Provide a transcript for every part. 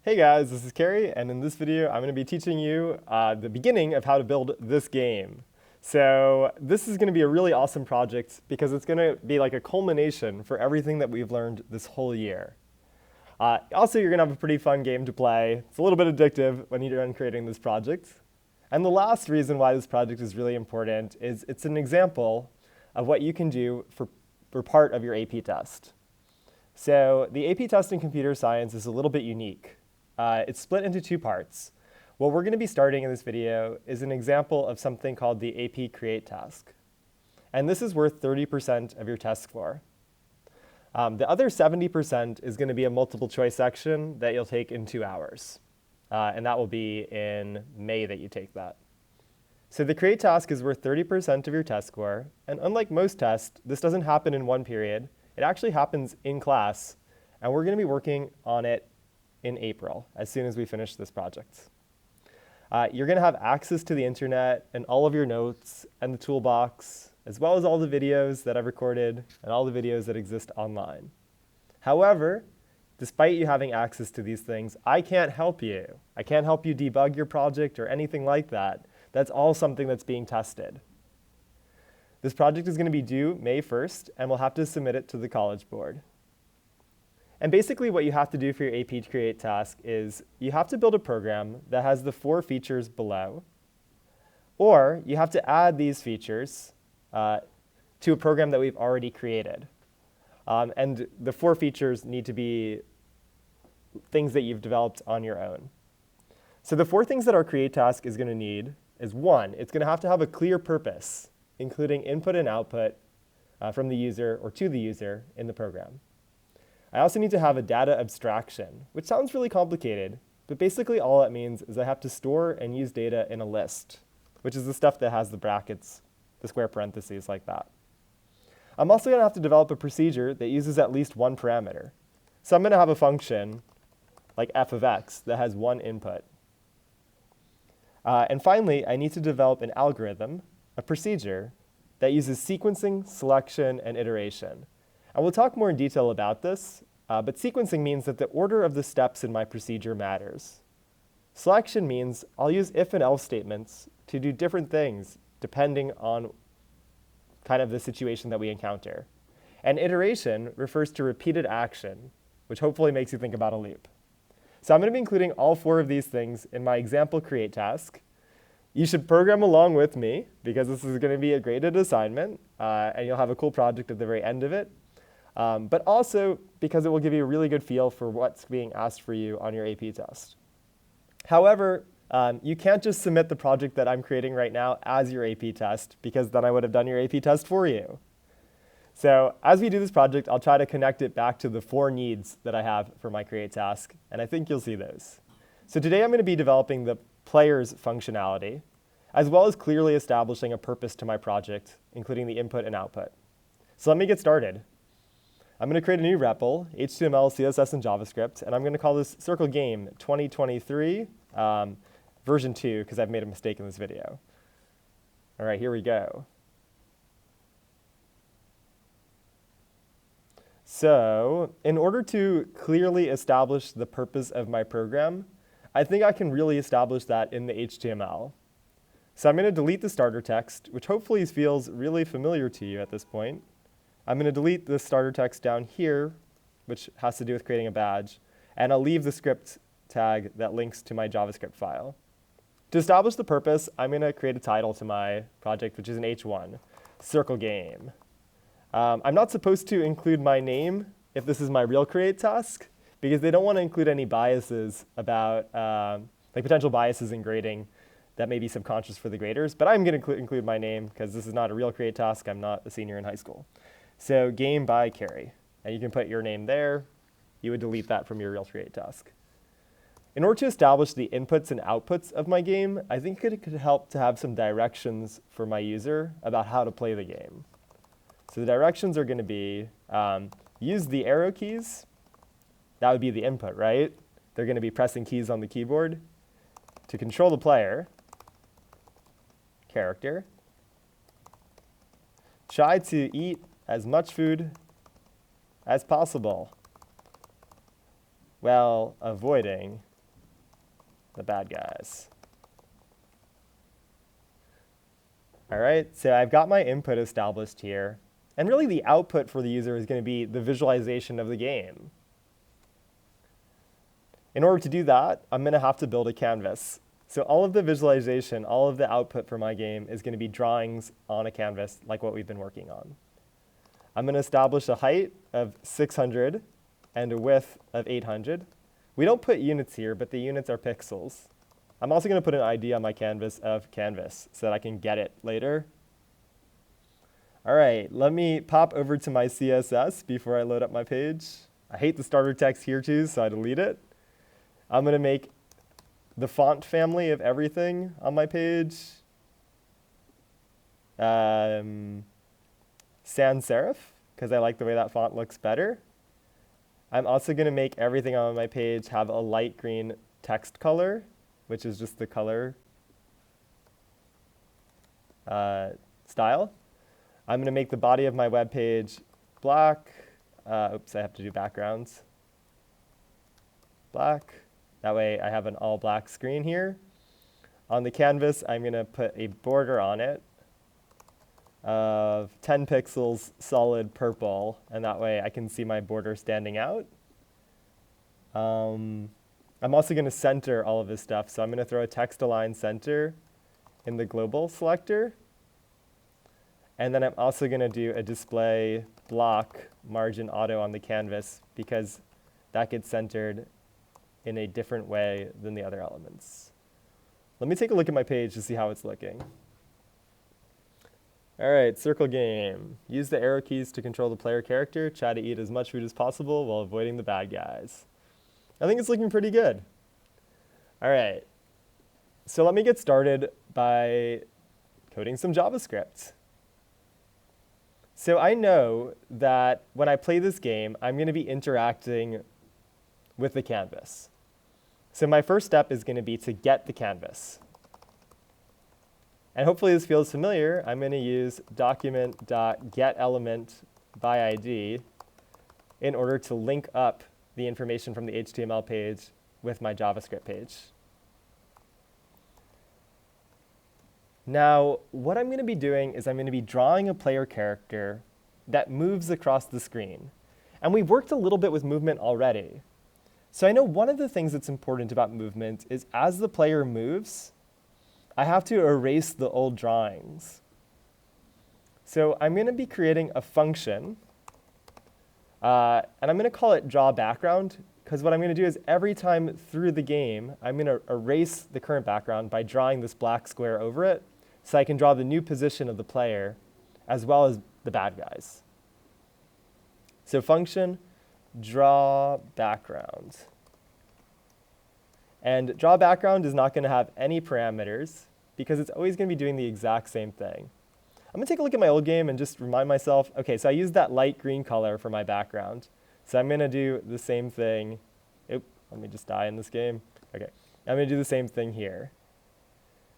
Hey guys, this is Carrie, and in this video I'm going to be teaching you the beginning of how to build this game. So this is going to be a really awesome project because it's going to be like a culmination for everything that we've learned this whole year. Also, you're going to have a pretty fun game to play. It's a little bit addictive when you're done creating this project. And the last reason why this project is really important is it's an example of what you can do for part of your AP test. So the AP test in computer science is a little bit unique. It's split into two parts. What we're going to be starting in this video is an example of something called the AP Create task. And this is worth 30% of your test score. The other 70% is going to be a multiple choice section that you'll take in 2 hours. And that will be in May that you take that. So the Create task is worth 30% of your test score. And unlike most tests, this doesn't happen in one period. It actually happens in class. And we're going to be working on it in April, as soon as we finish this project. You're going to have access to the internet and all of your notes and the toolbox, as well as all the videos that I've recorded and all the videos that exist online. However, despite you having access to these things, I can't help you. I can't help you debug your project or anything like that. That's all something that's being tested. This project is going to be due May 1st, and we'll have to submit it to the College Board. And basically what you have to do for your AP Create task is you have to build a program that has the 4 features below, or you have to add these features to a program that we've already created. And the 4 features need to be things that you've developed on your own. So the 4 things that our Create task is going to need is 1, it's going to have a clear purpose, including input and output from the user or to the user in the program. I also need to have a data abstraction, which sounds really complicated, but basically all that means is I have to store and use data in a list, which is the stuff that has the brackets, the square parentheses like that. I'm also going to have to develop a procedure that uses at least one parameter. So I'm going to have a function like f of x that has one input. And finally, I need to develop an algorithm, a procedure, that uses sequencing, selection, and iteration. And we'll talk more in detail about this, but sequencing means that the order of the steps in my procedure matters. Selection means I'll use if and else statements to do different things depending on kind of the situation that we encounter. And iteration refers to repeated action, which hopefully makes you think about a loop. So I'm going to be including all 4 of these things in my example Create task. You should program along with me because this is going to be a graded assignment, and you'll have a cool project at the very end of it. But also because it will give you a really good feel for what's being asked for you on your AP test. However, you can't just submit the project that I'm creating right now as your AP test, because then I would have done your AP test for you. So as we do this project, I'll try to connect it back to the 4 needs that I have for my Create task, and I think you'll see those. So today I'm going to be developing the player's functionality, as well as clearly establishing a purpose to my project, including the input and output. So let me get started. I'm going to create a new REPL, HTML, CSS, and JavaScript, and I'm going to call this Circle Game 2023 version 2 because I've made a mistake in this video. All right, here we go. So in order to clearly establish the purpose of my program, I think I can really establish that in the HTML. So I'm going to delete the starter text, which hopefully feels really familiar to you at this point. I'm going to delete the starter text down here, which has to do with creating a badge, and I'll leave the script tag that links to my JavaScript file. To establish the purpose, I'm going to create a title to my project, which is an H1, Circle Game. I'm not supposed to include my name if this is my real Create task, because they don't want to include any biases about, like potential biases in grading that may be subconscious for the graders, but I'm going to include my name because this is not a real Create task. I'm not a senior in high school. So game by Carrie, and you can put your name there. You would delete that from your real Create task. In order to establish the inputs and outputs of my game, I think it could help to have some directions for my user about how to play the game. So the directions are going to be use the arrow keys. That would be the input, right? They're going to be pressing keys on the keyboard to control the player, character. Try to eat as much food as possible while avoiding the bad guys. All right, so I've got my input established here. And really the output for the user is going to be the visualization of the game. In order to do that, I'm going to have to build a canvas. So all of the visualization, all of the output for my game is going to be drawings on a canvas like what we've been working on. I'm going to establish a height of 600 and a width of 800. We don't put units here, but the units are pixels. I'm also going to put an ID on my canvas of canvas so that I can get it later. All right, let me pop over to my CSS before I load up my page. I hate the starter text here too, so I delete it. I'm going to make the font family of everything on my page sans serif, because I like the way that font looks better. I'm also going to make everything on my page have a light green text color, which is just the color style. I'm going to make the body of my web page black. Oops, I have to do backgrounds. Black. That way I have an all black screen here. On the canvas, I'm going to put a border on it of 10 pixels solid purple, and that way I can see my border standing out. I'm also going to center all of this stuff, so I'm going to throw a text-align center in the global selector. And then I'm also going to do a display block margin auto on the canvas because that gets centered in a different way than the other elements. Let me take a look at my page to see how it's looking. All right, circle game. Use the arrow keys to control the player character. Try to eat as much food as possible while avoiding the bad guys. I think it's looking pretty good. All right, so let me get started by coding some JavaScript. So I know that when I play this game, I'm going to be interacting with the canvas. So my first step is going to be to get the canvas. And hopefully this feels familiar. I'm going to use document.getElementById in order to link up the information from the HTML page with my JavaScript page. Now, what I'm going to be doing is I'm going to be drawing a player character that moves across the screen. And we've worked a little bit with movement already. So I know one of the things that's important about movement is as the player moves, I have to erase the old drawings. So I'm going to be creating a function, and I'm going to call it drawBackground, because what I'm going to do is every time through the game, I'm going to erase the current background by drawing this black square over it, so I can draw the new position of the player as well as the bad guys. So function drawBackground. And drawBackground is not going to have any parameters because it's always going to be doing the exact same thing. I'm going to take a look at my old game and just remind myself, okay, so I used that light green color for my background. So I'm going to do the same thing. Oop, let me just die in this game. Okay, I'm going to do the same thing here.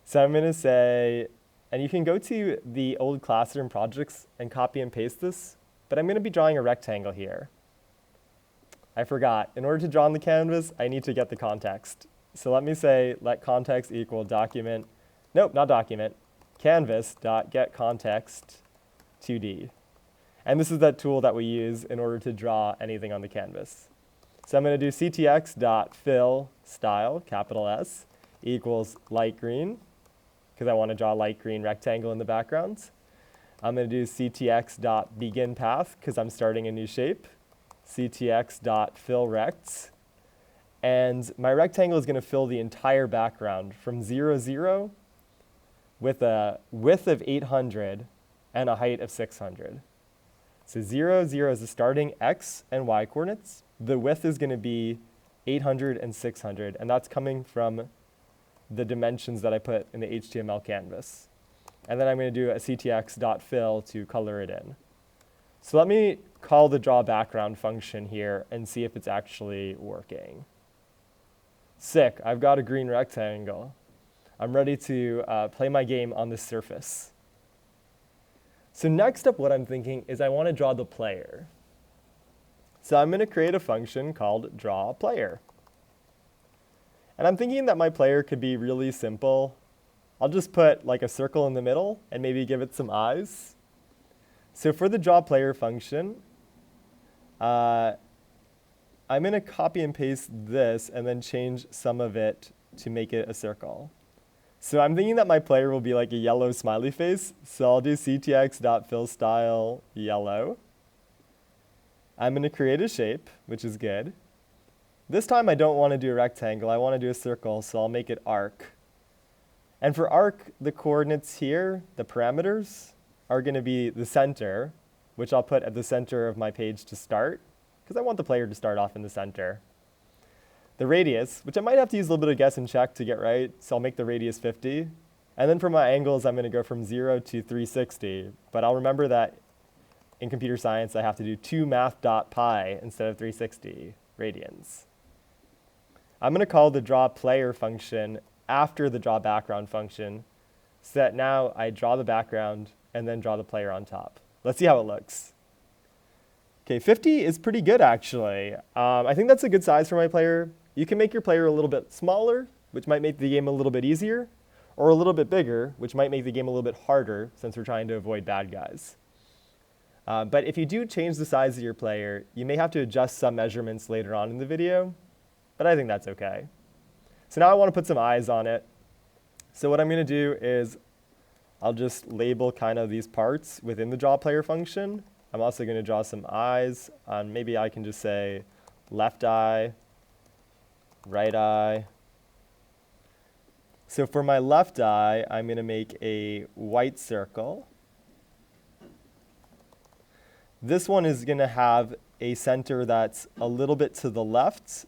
So I'm going to say, and you can go to the old classroom projects and copy and paste this, but I'm going to be drawing a rectangle here. I forgot. In order to draw on the canvas, I need to get the context. So let me say let context equal document, nope, not document, canvas.getContext2D. And this is that tool that we use in order to draw anything on the canvas. So I'm going to do ctx.fill style, capital S, equals light green, because I want to draw a light green rectangle in the background. I'm going to do ctx.beginPath, because I'm starting a new shape, ctx.fillRect. And my rectangle is going to fill the entire background from 0, 0, with a width of 800 and a height of 600. So 0, 0 is the starting x and y coordinates. The width is going to be 800 and 600, and that's coming from the dimensions that I put in the HTML canvas. And then I'm going to do a ctx.fill to color it in. So let me call the drawBackground function here and see if it's actually working. Sick, I've got a green rectangle. I'm ready to play my game on this surface. So next up, what I'm thinking is I want to draw the player. So I'm going to create a function called drawPlayer. And I'm thinking that my player could be really simple. I'll just put like a circle in the middle and maybe give it some eyes. So for the draw player function, I'm going to copy and paste this and then change some of it to make it a circle. So I'm thinking that my player will be like a yellow smiley face. So I'll do ctx.fillStyle yellow. I'm going to create a shape, which is good. This time I don't want to do a rectangle. I want to do a circle, so I'll make it arc. And for arc, the coordinates here, the parameters, are going to be the center, which I'll put at the center of my page to start, because I want the player to start off in the center. The radius, which I might have to use a little bit of guess and check to get right, so I'll make the radius 50. And then for my angles, I'm going to go from 0 to 360. But I'll remember that in computer science, I have to do 2math.pi instead of 360 radians. I'm going to call the draw player function after the draw background function, so that now I draw the background and then draw the player on top. Let's see how it looks. Okay, 50 is pretty good actually. I think that's a good size for my player. You can make your player a little bit smaller, which might make the game a little bit easier, or a little bit bigger, which might make the game a little bit harder since we're trying to avoid bad guys. But if you do change the size of your player, you may have to adjust some measurements later on in the video, but I think that's okay. So now I want to put some eyes on it. So what I'm going to do is I'll just label kind of these parts within the draw player function. I'm also going to draw some eyes on, maybe I can just say left eye, right eye. So for my left eye, I'm going to make a white circle. This one is going to have a center that's a little bit to the left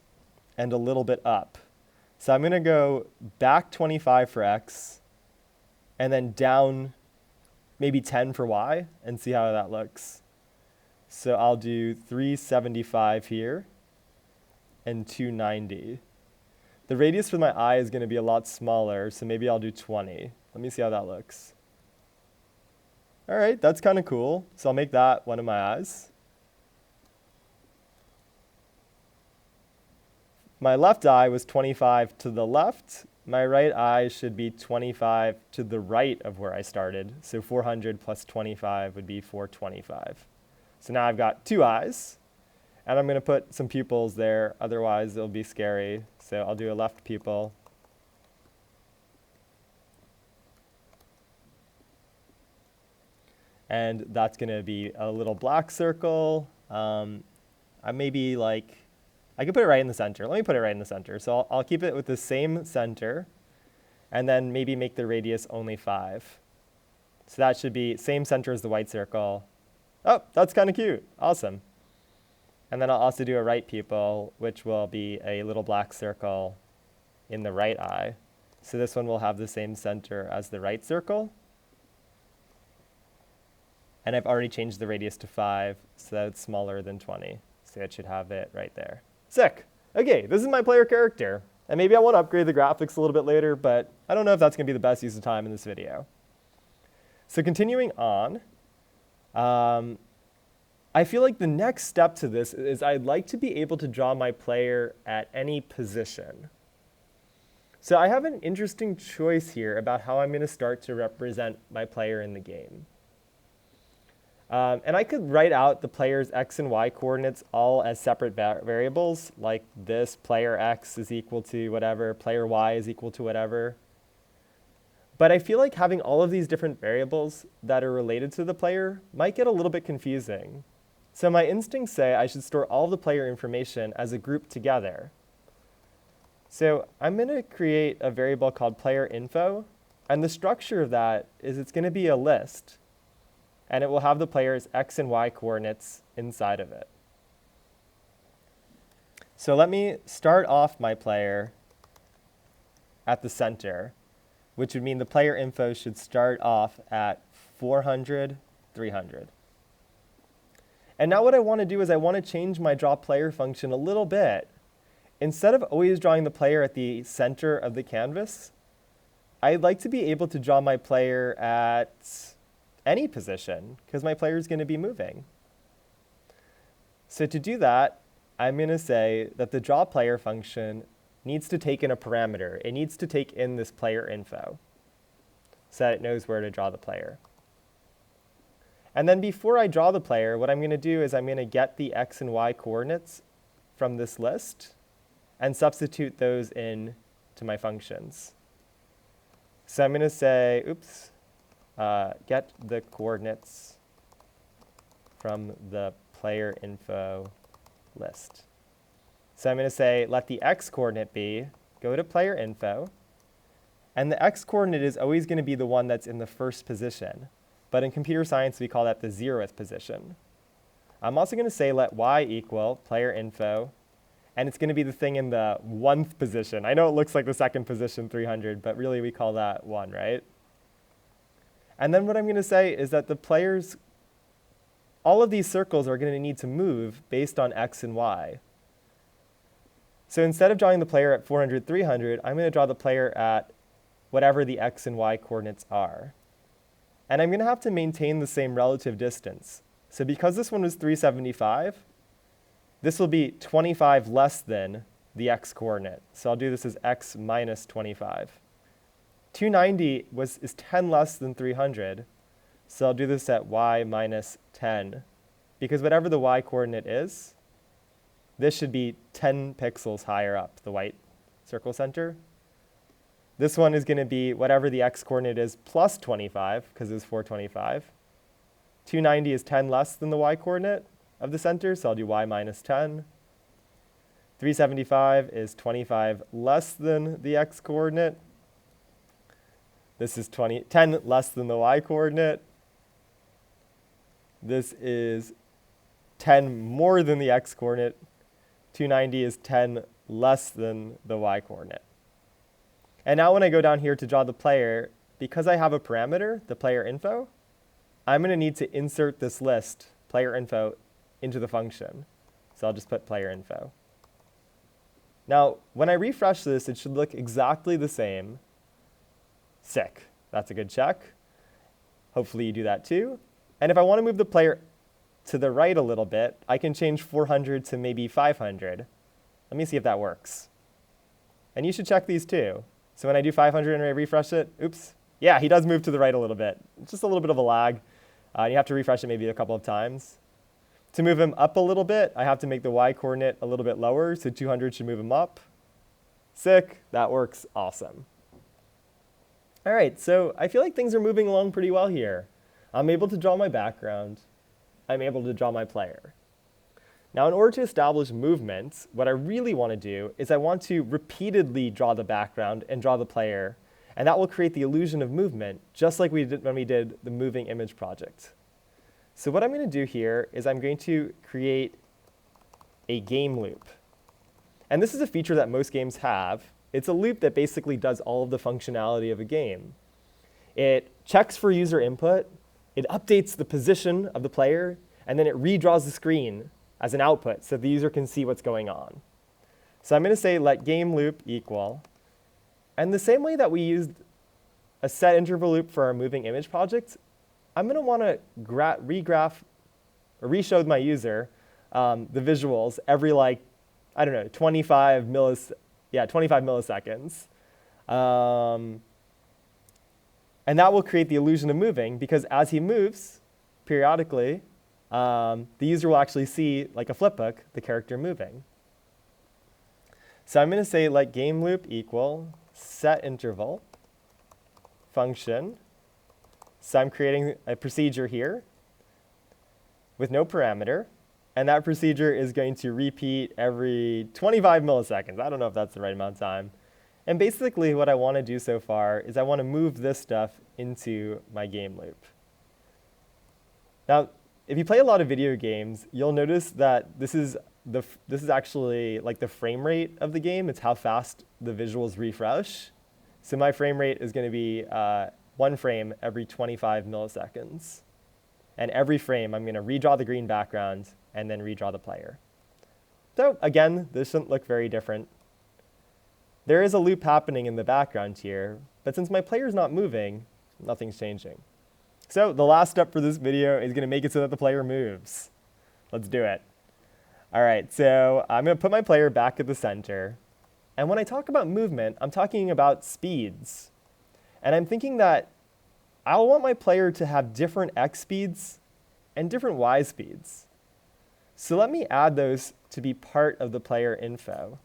and a little bit up. So I'm going to go back 25 for x, and then down maybe 10 for y, and see how that looks. So I'll do 375 here and 290. The radius for my eye is going to be a lot smaller, so maybe I'll do 20. Let me see how that looks. All right, that's kind of cool. So I'll make that one of my eyes. My left eye was 25 to the left. My right eye should be 25 to the right of where I started. So 400 plus 25 would be 425. So now I've got two eyes. And I'm going to put some pupils there. Otherwise, it'll be scary. So I'll do a left pupil. And that's going to be a little black circle. I maybe like, I could put it right in the center. Let me put it right in the center. So I'll keep it with the same center, and then maybe make the radius only 5. So that should be same center as the white circle. Oh, that's kind of cute. Awesome. And then I'll also do a right pupil, which will be a little black circle in the right eye. So this one will have the same center as the right circle. And I've already changed the radius to 5, so that it's smaller than 20. So it should have it right there. Sick. Okay, this is my player character. And maybe I want to upgrade the graphics a little bit later, but I don't know if that's going to be the best use of time in this video. So continuing on, I feel like the next step to this is I'd like to be able to draw my player at any position. So I have an interesting choice here about how I'm going to start to represent my player in the game. And I could write out the player's x and y coordinates all as separate variables, like this player x is equal to whatever, player y is equal to whatever. But I feel like having all of these different variables that are related to the player might get a little bit confusing. So my instincts say I should store all the player information as a group together. So I'm going to create a variable called player info, and the structure of that is it's going to be a list. And it will have the player's x and y coordinates inside of it. So let me start off my player at the center, which would mean the player info should start off at 400, 300. And now what I want to do is I want to change my draw player function a little bit. Instead of always drawing the player at the center of the canvas, I'd like to be able to draw my player at any position, because my player is going to be moving. So to do that, I'm going to say that the draw player function needs to take in a parameter. It needs to take in this player info so that it knows where to draw the player. And then before I draw the player, what I'm going to do is I'm going to get the x and y coordinates from this list and substitute those in to my functions. So I'm going to say, get the coordinates from the player info list. So I'm going to say, let the x coordinate be, go to player info, and the x coordinate is always going to be the one that's in the first position. But in computer science, we call that the 0th position. I'm also going to say, let y equal player info, and it's going to be the thing in the 1th position. I know it looks like the 2nd position, 300, but really we call that 1, right? And then what I'm going to say is that the players, all of these circles are going to need to move based on x and y. So instead of drawing the player at 400, 300, I'm going to draw the player at whatever the x and y coordinates are. And I'm going to have to maintain the same relative distance. So because this one was 375, this will be 25 less than the x coordinate. So I'll do this as x minus 25. 290 is 10 less than 300. So I'll do this at y minus 10. Because whatever the y coordinate is, this should be 10 pixels higher up, the white circle center. This one is going to be whatever the x coordinate is plus 25, because it was 425. 290 is 10 less than the y coordinate of the center, so I'll do y minus 10. 375 is 25 less than the x coordinate. This is 10 less than the y coordinate. This is 10 more than the x coordinate. 290 is 10 less than the y coordinate. And now when I go down here to draw the player, because I have a parameter, the player info, I'm going to need to insert this list, player info, into the function. So I'll just put player info. Now, when I refresh this, it should look exactly the same. Sick. That's a good check. Hopefully you do that too. And if I want to move the player to the right a little bit, I can change 400 to maybe 500. Let me see if that works. And you should check these too. So when I do 500 and I refresh it, yeah, he does move to the right a little bit. It's just a little bit of a lag. You have to refresh it maybe a couple of times. To move him up a little bit, I have to make the y coordinate a little bit lower, so 200 should move him up. Sick, that works awesome. All right, so I feel like things are moving along pretty well here. I'm able to draw my background. I'm able to draw my player. Now, in order to establish movement, what I really want to do is I want to repeatedly draw the background and draw the player, and that will create the illusion of movement, just like we did when we did the moving image project. So what I'm going to do here is I'm going to create a game loop. And this is a feature that most games have. It's a loop that basically does all of the functionality of a game. It checks for user input, it updates the position of the player, and then it redraws the screen as an output so the user can see what's going on. So I'm going to say let game loop equal. And the same way that we used a set interval loop for our moving image project, I'm going to want to regraph or re-show my user the visuals every 25 milliseconds. And that will create the illusion of moving because as he moves periodically, the user will actually see, like a flipbook, the character moving. So I'm going to say let game loop equal set interval function. So I'm creating a procedure here with no parameter. And that procedure is going to repeat every 25 milliseconds. I don't know if that's the right amount of time. And basically what I want to do so far is I want to move this stuff into my game loop. Now, if you play a lot of video games, you'll notice that this is actually like the frame rate of the game. It's how fast the visuals refresh. So my frame rate is going to be 1 frame every 25 milliseconds. And every frame, I'm going to redraw the green background and then redraw the player. So again, this shouldn't look very different. There is a loop happening in the background here, but since my player's not moving, nothing's changing. So the last step for this video is going to make it so that the player moves. Let's do it. All right, so I'm going to put my player back at the center. And when I talk about movement, I'm talking about speeds. And I'm thinking that I want my player to have different x speeds and different y speeds. So let me add those to be part of the player info.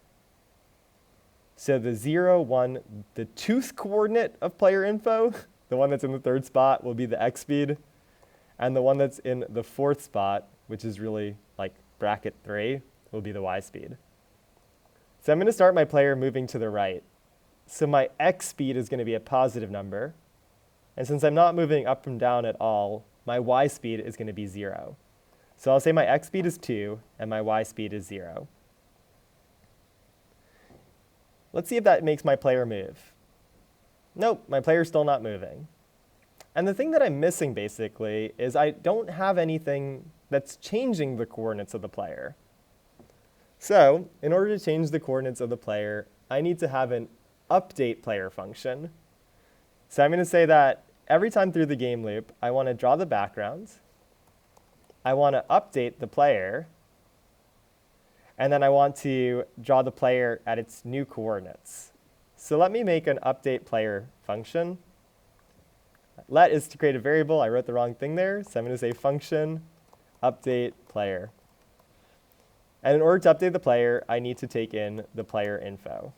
So the 0, 1, the tooth coordinate of player info, the one that's in the third spot, will be the x speed. And the one that's in the fourth spot, which is really like bracket 3, will be the y speed. So I'm going to start my player moving to the right. So my x speed is going to be a positive number. And since I'm not moving up and down at all, my y speed is going to be 0. So I'll say my x speed is 2 and my y speed is 0. Let's see if that makes my player move. Nope, my player's still not moving. And the thing that I'm missing basically is I don't have anything that's changing the coordinates of the player. So in order to change the coordinates of the player, I need to have an update player function. So I'm going to say that every time through the game loop, I want to draw the background, I want to update the player, and then I want to draw the player at its new coordinates. So let me make an update player function. Let is to create a variable. I wrote the wrong thing there, so I'm going to say function update player. And in order to update the player, I need to take in the player info.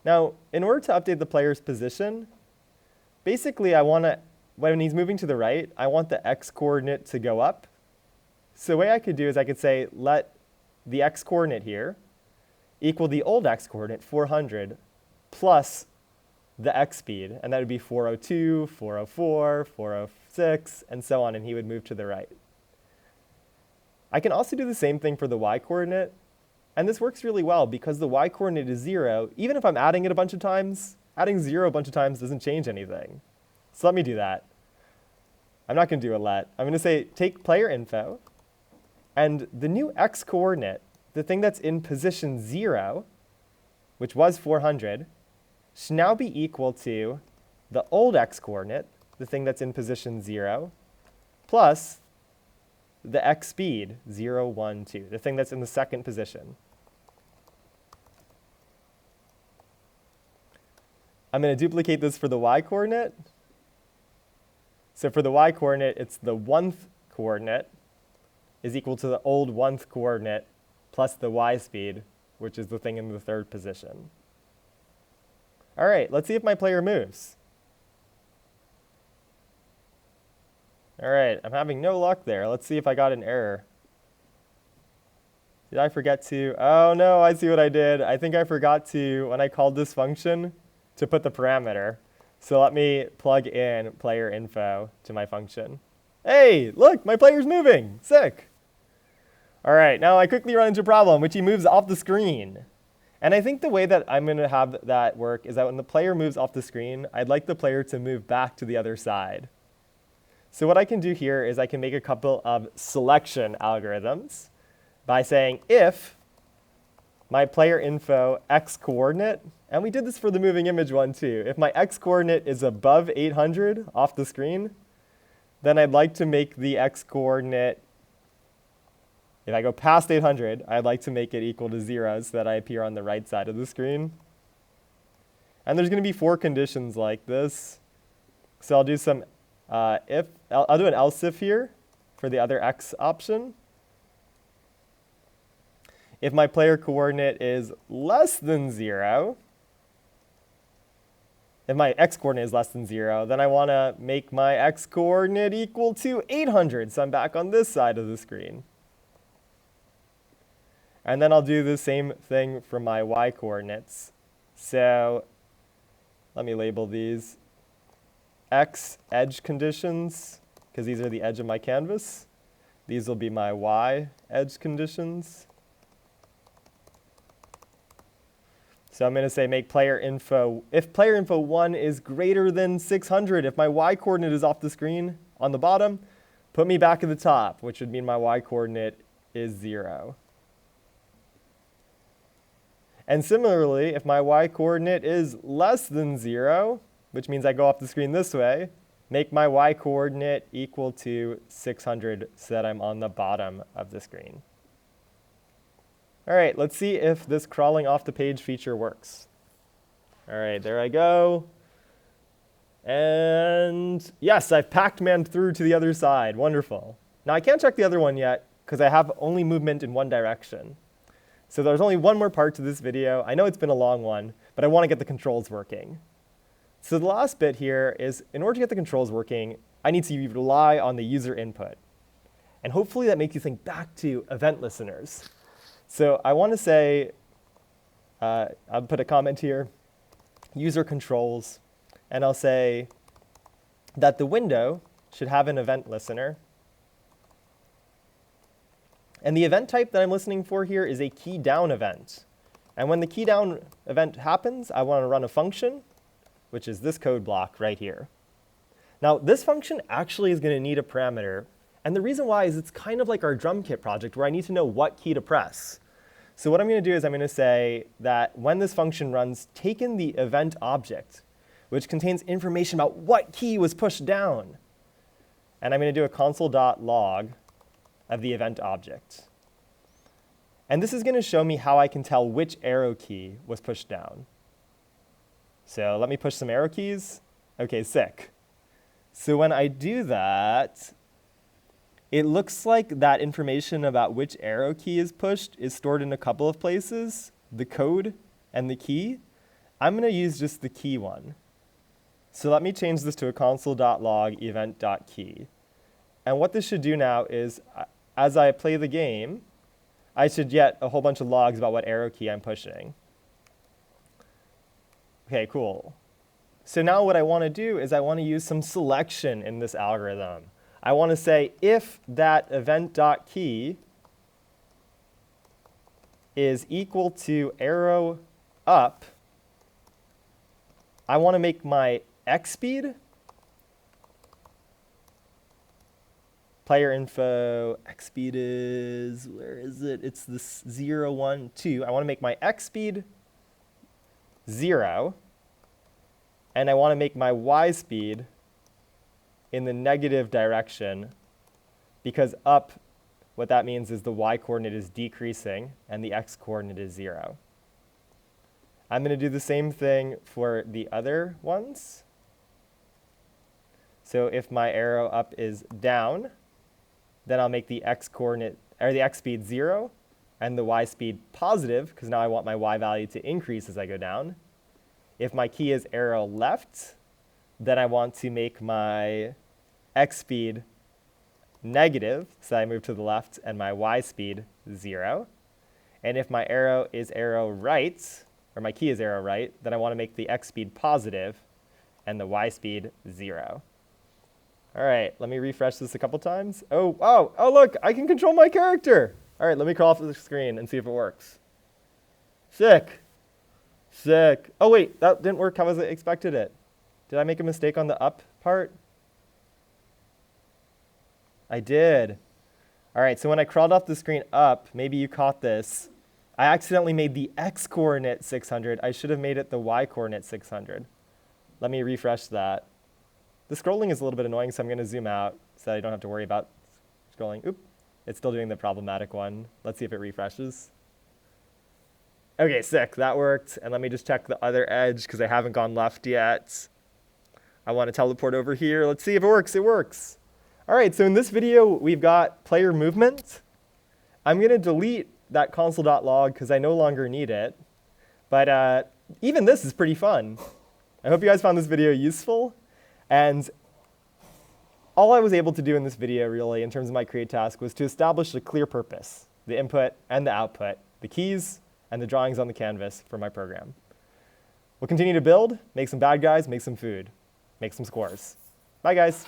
Now, in order to update the player's position, basically I want to, when he's moving to the right, I want the x coordinate to go up. So the way I could do is I could say let the x coordinate here equal the old x coordinate, 400, plus the x speed, and that would be 402, 404, 406, and so on, and he would move to the right. I can also do the same thing for the y coordinate, and this works really well because the y coordinate is 0. Even if I'm adding it a bunch of times, adding 0 a bunch of times doesn't change anything. So let me do that. I'm not going to do a let. I'm going to say take player info, and the new x coordinate, the thing that's in position 0, which was 400, should now be equal to the old x coordinate, the thing that's in position 0, plus the x speed, 0, 1, 2, the thing that's in the second position. I'm going to duplicate this for the y coordinate. So for the y coordinate, it's the 1th coordinate is equal to the old 1th coordinate plus the y speed, which is the thing in the third position. All right, let's see if my player moves. All right, I'm having no luck there. Let's see if I got an error. Did I forget to? Oh no, I see what I did. I think I forgot to, when I called this function, to put the parameter. So let me plug in player info to my function. Hey, look, my player's moving. Sick. All right, now I quickly run into a problem, which he moves off the screen. And I think the way that I'm going to have that work is that when the player moves off the screen, I'd like the player to move back to the other side. So what I can do here is I can make a couple of selection algorithms by saying if my player info x coordinate, and we did this for the moving image one too, if my x coordinate is above 800 off the screen, then I'd like to make the x coordinate, if I go past 800, I'd like to make it equal to 0 so that I appear on the right side of the screen. And there's going to be 4 conditions like this. So I'll do some I'll do an else if here for the other x option. If my player coordinate is less than 0, if my x coordinate is less than 0, then I want to make my x coordinate equal to 800, so I'm back on this side of the screen. And then I'll do the same thing for my y coordinates. So let me label these x edge conditions, because these are the edge of my canvas. These will be my y edge conditions. So I'm going to say make player info, if player info 1 is greater than 600, if my y coordinate is off the screen on the bottom, put me back at the top, which would mean my y coordinate is 0. And similarly, if my y coordinate is less than 0, which means I go off the screen this way, make my y coordinate equal to 600 so that I'm on the bottom of the screen. All right, let's see if this crawling off the page feature works. All right, there I go. And yes, I've Pac-Man through to the other side. Wonderful. Now I can't check the other one yet because I have only movement in one direction. So there's only one more part to this video. I know it's been a long one, but I want to get the controls working. So the last bit here is, in order to get the controls working, I need to rely on the user input. And hopefully that makes you think back to event listeners. So I want to say, I'll put a comment here, user controls, and I'll say that the window should have an event listener. And the event type that I'm listening for here is a key down event. And when the key down event happens, I want to run a function, which is this code block right here. Now, this function actually is going to need a parameter. And the reason why is it's kind of like our drum kit project where I need to know what key to press. So what I'm going to do is I'm going to say that when this function runs, take in the event object, which contains information about what key was pushed down. And I'm going to do a console.log of the event object. And this is going to show me how I can tell which arrow key was pushed down. So let me push some arrow keys. OK, sick. So when I do that, it looks like that information about which arrow key is pushed is stored in a couple of places, the code and the key. I'm going to use just the key one. So let me change this to a console.log event.key. And what this should do now is, as I play the game, I should get a whole bunch of logs about what arrow key I'm pushing. OK, cool. So now what I want to do is I want to use some selection in this algorithm. I want to say if that event.key is equal to arrow up, I want to make my X speed, player info, X speed is, where is it? It's this 0, 1, 2. I want to make my X speed 0, and I want to make my Y speed in the negative direction, because up, what that means is the Y coordinate is decreasing and the X coordinate is 0. I'm going to do the same thing for the other ones. So if my arrow up is down, then I'll make the X coordinate, or the X speed 0 and the Y speed positive, because now I want my Y value to increase as I go down. If my key is arrow left, then I want to make my X speed negative, so I move to the left, and my Y speed 0. And if my arrow is arrow right, or my key is arrow right, then I want to make the X speed positive and the Y speed 0. All right, let me refresh this a couple times. Oh, look, I can control my character. All right, let me crawl off the screen and see if it works. Sick. Sick. Oh, wait, that didn't work how I expected it. Did I make a mistake on the up part? I did. All right, so when I crawled off the screen up, maybe you caught this. I accidentally made the X coordinate 600. I should have made it the Y coordinate 600. Let me refresh that. The scrolling is a little bit annoying, so I'm going to zoom out so I don't have to worry about scrolling. Oop, it's still doing the problematic one. Let's see if it refreshes. OK, sick, that worked. And let me just check the other edge, because I haven't gone left yet. I want to teleport over here. Let's see if it works. It works. All right, so in this video, we've got player movement. I'm going to delete that console.log because I no longer need it. But even this is pretty fun. I hope you guys found this video useful. And all I was able to do in this video, really, in terms of my create task, was to establish a clear purpose, the input and the output, the keys and the drawings on the canvas for my program. We'll continue to build, make some bad guys, make some food, make some scores. Bye, guys.